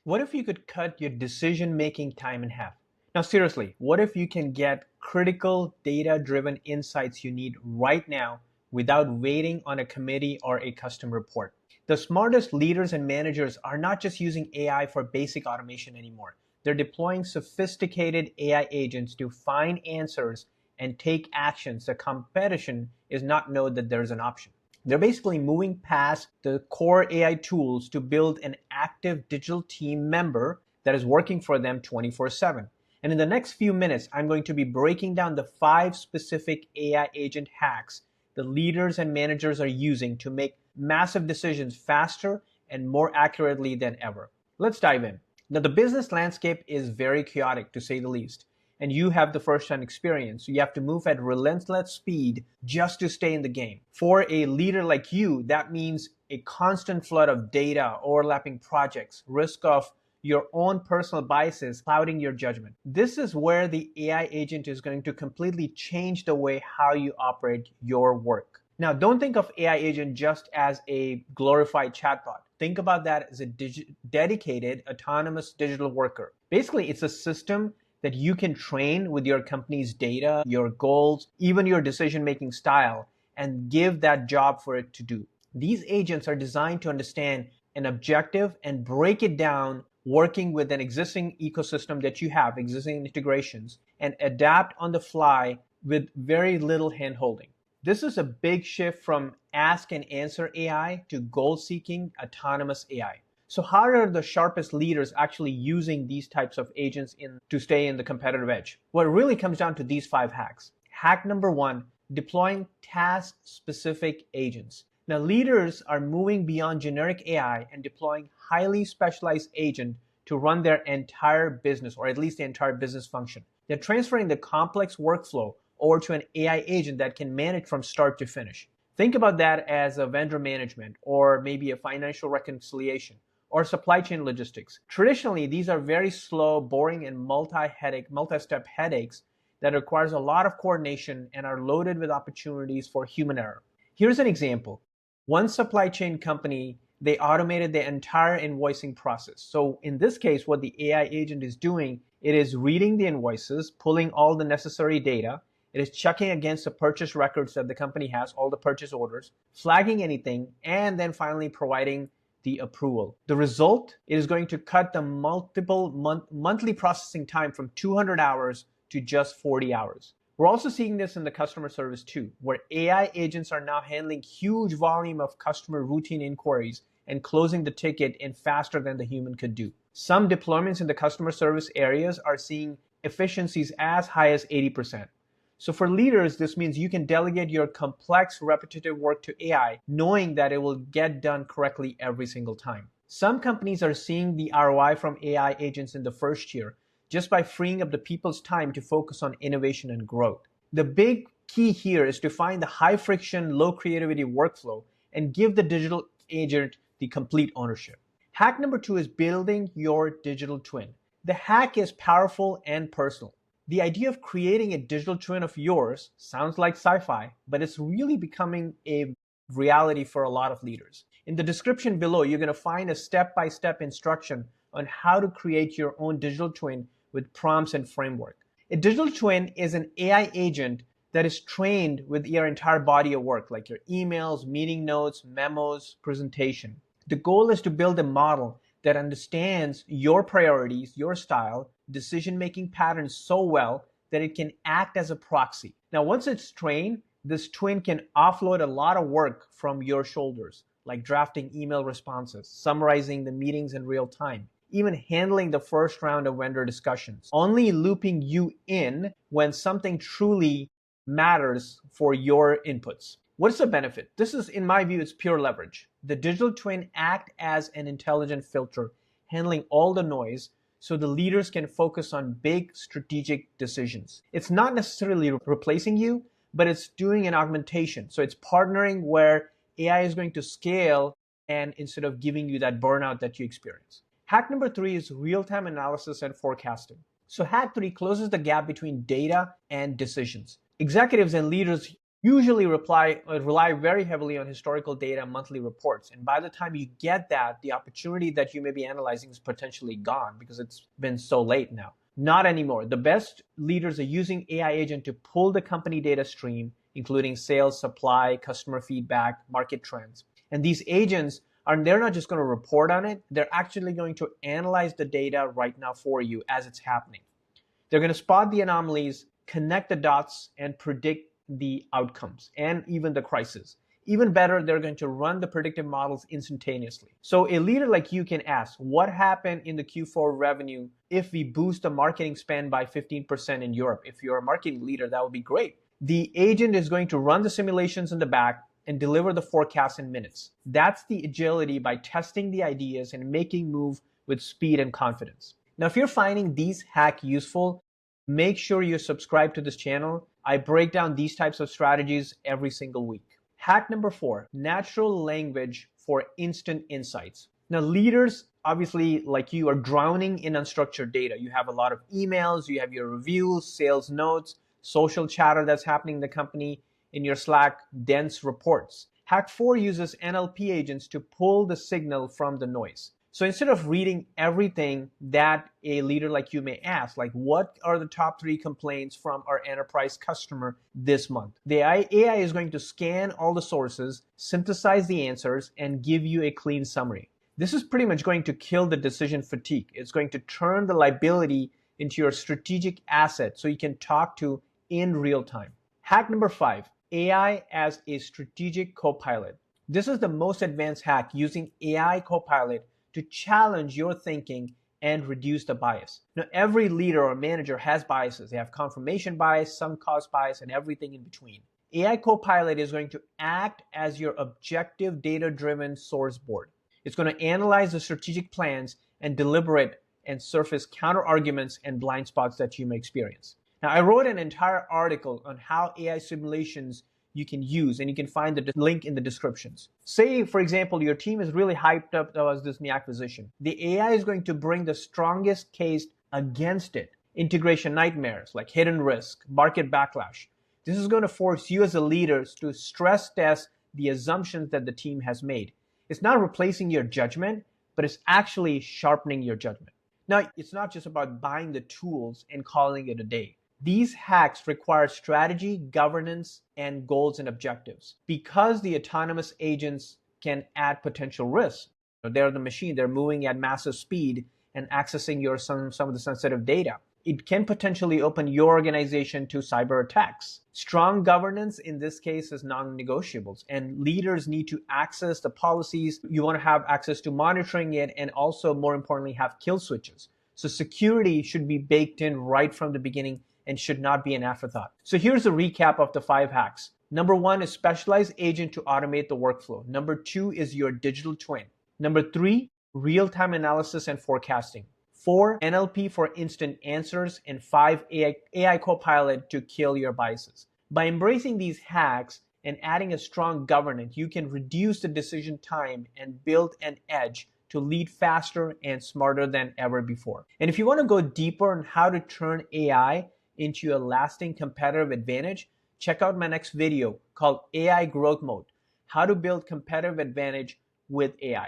What if you could cut your decision-making time in half? Now, seriously, what if you can get critical data-driven insights you need right now without waiting on a committee or a custom report? The smartest leaders and managers are not just using AI for basic automation anymore. They're deploying sophisticated AI agents to find answers and take actions. The competition is not know that there's an option. They're basically moving past the core AI tools to build an active digital team member that is working for them 24/7. And in the next few minutes, I'm going to be breaking down the 5 specific AI agent hacks the leaders and managers are using to make massive decisions faster and more accurately than ever. Let's dive in. Now, the business landscape is very chaotic, to say the least, and you have the first-hand experience. So you have to move at relentless speed just to stay in the game. For a leader like you, that means a constant flood of data, overlapping projects, risk of your own personal biases clouding your judgment. This is where the AI agent is going to completely change the way how you operate your work. Now, don't think of AI agent just as a glorified chatbot. Think about that as a dedicated, autonomous digital worker. Basically, it's a system that you can train with your company's data, your goals, even your decision-making style, and give that job for it to do. These agents are designed to understand an objective and break it down, working with an existing ecosystem that you have, existing integrations, and adapt on the fly with very little hand-holding. This is a big shift from ask and answer AI to goal-seeking autonomous AI. So how are the sharpest leaders actually using these types of agents to stay in the competitive edge? Well, it really comes down to these 5 hacks. Hack number 1, deploying task-specific agents. Now, leaders are moving beyond generic AI and deploying highly specialized agents to run their entire business, or at least the entire business function. They're transferring the complex workflow over to an AI agent that can manage from start to finish. Think about that as a vendor management, or maybe a financial reconciliation, or supply chain logistics. Traditionally, these are very slow, boring, and multi-step headaches that requires a lot of coordination and are loaded with opportunities for human error. Here's an example. One supply chain company, they automated the entire invoicing process. So in this case, what the AI agent is doing, it is reading the invoices, pulling all the necessary data. It is checking against the purchase records that the company has, all the purchase orders, flagging anything, and then finally providing the approval. The result is going to cut the monthly processing time from 200 hours to just 40 hours. We're also seeing this in the customer service too, where AI agents are now handling huge volume of customer routine inquiries and closing the ticket in faster than the human could do. Some deployments in the customer service areas are seeing efficiencies as high as 80%. So for leaders, this means you can delegate your complex, repetitive work to AI, knowing that it will get done correctly every single time. Some companies are seeing the ROI from AI agents in the first year, just by freeing up the people's time to focus on innovation and growth. The big key here is to find the high friction, low creativity workflow and give the digital agent the complete ownership. Hack number 2 is building your digital twin. The hack is powerful and personal. The idea of creating a digital twin of yours sounds like sci-fi, but it's really becoming a reality for a lot of leaders. In the description below, you're going to find a step-by-step instruction on how to create your own digital twin with prompts and framework. A digital twin is an AI agent that is trained with your entire body of work, like your emails, meeting notes, memos, presentation. The goal is to build a model that understands your priorities, your style, decision-making patterns so well that it can act as a proxy. Now, once it's trained, this twin can offload a lot of work from your shoulders, like drafting email responses, summarizing the meetings in real time, even handling the first round of vendor discussions, only looping you in when something truly matters for your inputs. What's the benefit? This is, in my view, it's pure leverage. The digital twin acts as an intelligent filter, handling all the noise so the leaders can focus on big strategic decisions. It's not necessarily replacing you, but it's doing an augmentation. So it's partnering where AI is going to scale and instead of giving you that burnout that you experience. Hack number 3 is real-time analysis and forecasting. So hack 3 closes the gap between data and decisions. Executives and leaders usually rely very heavily on historical data and monthly reports. And by the time you get that, the opportunity that you may be analyzing is potentially gone because it's been so late now. Not anymore. The best leaders are using AI agent to pull the company data stream, including sales, supply, customer feedback, market trends. And these agents they're not just going to report on it, they're actually going to analyze the data right now for you as it's happening. They're going to spot the anomalies, connect the dots, and predict the outcomes and even the crisis. Even better, they're going to run the predictive models instantaneously. So a leader like you can ask, what happened in the Q4 revenue if we boost the marketing spend by 15% in Europe? If you're a marketing leader, that would be great. The agent is going to run the simulations in the back and deliver the forecast in minutes. That's the agility by testing the ideas and making moves with speed and confidence. Now, if you're finding these hacks useful, make sure you subscribe to this channel. I break down these types of strategies every single week. Hack number 4, natural language for instant insights. Now, leaders, obviously, like you, are drowning in unstructured data. You have a lot of emails, you have your reviews, sales notes, social chatter that's happening in the company, in your Slack, dense reports. Hack 4 uses NLP agents to pull the signal from the noise. So instead of reading everything that a leader like you may ask, like what are the top 3 complaints from our enterprise customer this month? The AI is going to scan all the sources, synthesize the answers, and give you a clean summary. This is pretty much going to kill the decision fatigue. It's going to turn the liability into your strategic asset so you can talk to in real time. Hack number 5, AI as a strategic co-pilot. This is the most advanced hack using AI co-pilot to challenge your thinking and reduce the bias. Now, every leader or manager has biases. They have confirmation bias, sunk cost bias, and everything in between. AI Copilot is going to act as your objective data-driven source board. It's going to analyze the strategic plans and deliberate and surface counter arguments and blind spots that you may experience. Now, I wrote an entire article on how AI simulations you can use, and you can find the link in the descriptions. Say, for example, your team is really hyped up towards this new acquisition. The AI is going to bring the strongest case against it. Integration nightmares like hidden risk, market backlash. This is going to force you as a leader to stress test the assumptions that the team has made. It's not replacing your judgment, but it's actually sharpening your judgment. Now, it's not just about buying the tools and calling it a day. These hacks require strategy, governance, and goals and objectives. Because the autonomous agents can add potential risks. They're the machine, they're moving at massive speed and accessing some of the sensitive data. It can potentially open your organization to cyber attacks. Strong governance in this case is non-negotiables, and leaders need to access the policies. You want to have access to monitoring it, and also, more importantly, have kill switches. So security should be baked in right from the beginning and should not be an afterthought. So here's a recap of the 5 hacks. Number 1 is specialized agent to automate the workflow. Number 2 is your digital twin. Number 3, real-time analysis and forecasting. 4, NLP for instant answers. And 5, AI Copilot to kill your biases. By embracing these hacks and adding a strong governance, you can reduce the decision time and build an edge to lead faster and smarter than ever before. And if you want to go deeper on how to turn AI into a lasting competitive advantage, check out my next video called AI Growth Mode: How to Build Competitive Advantage with AI.